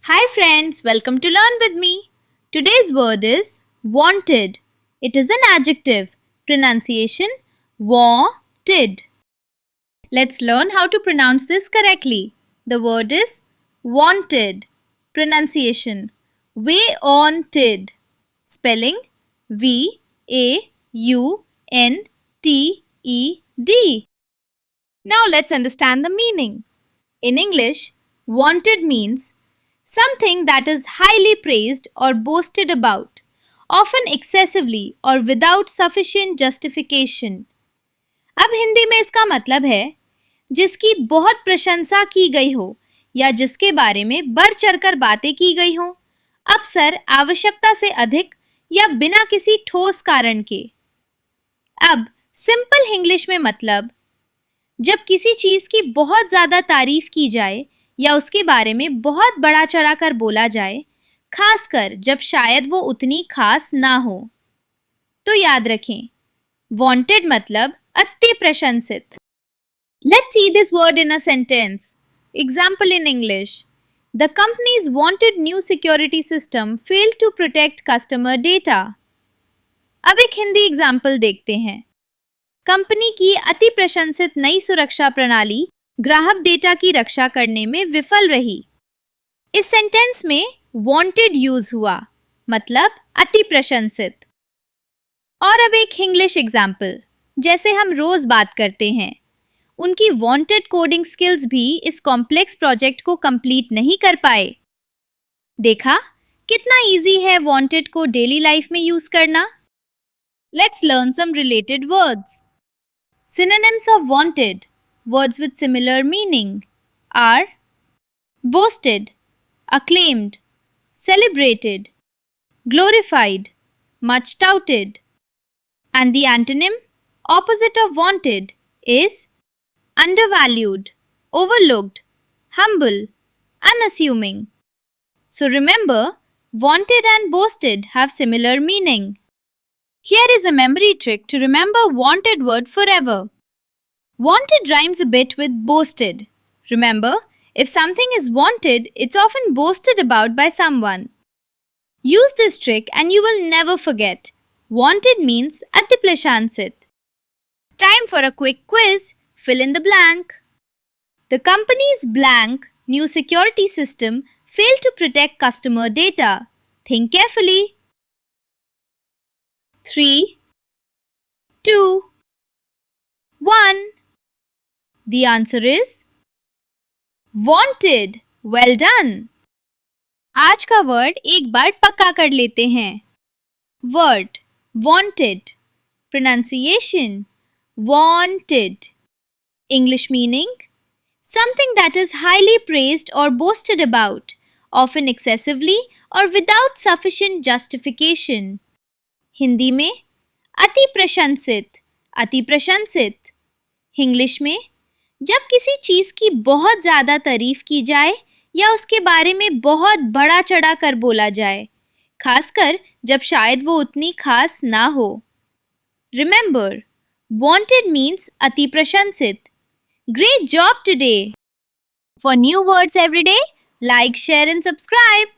Hi friends, welcome to Learn with me. Today's word is wanted. It is an adjective. Pronunciation wanted. Let's learn how to pronounce this correctly. The word is wanted. Pronunciation wanted. Spelling Vaunted. Now let's understand the meaning. In English, wanted means something that is highly praised or boasted about, often excessively or without sufficient justification. अब हिंदी में इसका मतलब है जिसकी बहुत प्रशंसा की गई हो या जिसके बारे में बढ़ चढ़कर बातें की गई हो, अक्सर आवश्यकता से अधिक या बिना किसी ठोस कारण के। अब सिंपल इंग्लिश में मतलब जब किसी चीज की बहुत ज्यादा तारीफ की जाए या उसके बारे में बहुत बड़ा चढ़ाकर बोला जाए, खासकर जब शायद वो उतनी खास ना हो। तो याद रखें, वांटेड मतलब अति प्रशंसित। Let's see this word in a sentence. Example in English. The company's wanted new security system failed to protect customer data. अब एक हिंदी एग्जाम्पल देखते हैं। कंपनी की अति प्रशंसित नई सुरक्षा प्रणाली ग्राहक डेटा की रक्षा करने में विफल रही। इस सेंटेंस में वांटेड यूज हुआ, मतलब अति प्रशंसित। और अब एक इंग्लिश एग्जाम्पल, जैसे हम रोज बात करते हैं। उनकी वांटेड कोडिंग स्किल्स भी इस कॉम्प्लेक्स प्रोजेक्ट को कंप्लीट नहीं कर पाए। देखा कितना इजी है वांटेड को डेली लाइफ में यूज करना। Let's learn some related words. Synonyms of wanted, words with similar meaning, are boasted, acclaimed, celebrated, glorified, much touted. And the antonym, opposite of wanted, is undervalued, overlooked, humble, unassuming. So remember, wanted and boasted have similar meaning. Here is a memory trick to remember wanted word forever. Wanted rhymes a bit with boasted. Remember, if something is wanted, it's often boasted about by someone. Use this trick and you will never forget. Wanted means ati prashansit. Time for a quick quiz. Fill in the blank. The company's blank new security system failed to protect customer data. Think carefully. 3, 2, 1. The answer is wanted. Well done. आज का word एक बार पक्का कर लेते हैं। Word wanted. Pronunciation wanted. English meaning something that is highly praised or boasted about, often excessively or without sufficient justification. Hindi में अति प्रशंसित, अति प्रशंसित। इंग्लिश में जब किसी चीज की बहुत ज्यादा तारीफ की जाए या उसके बारे में बहुत बड़ा चढ़ा कर बोला जाए, खासकर जब शायद वो उतनी खास ना हो। रिमेंबर, वांटेड मीन्स अति प्रशंसित। Great job today! For new words every day, like, share and subscribe.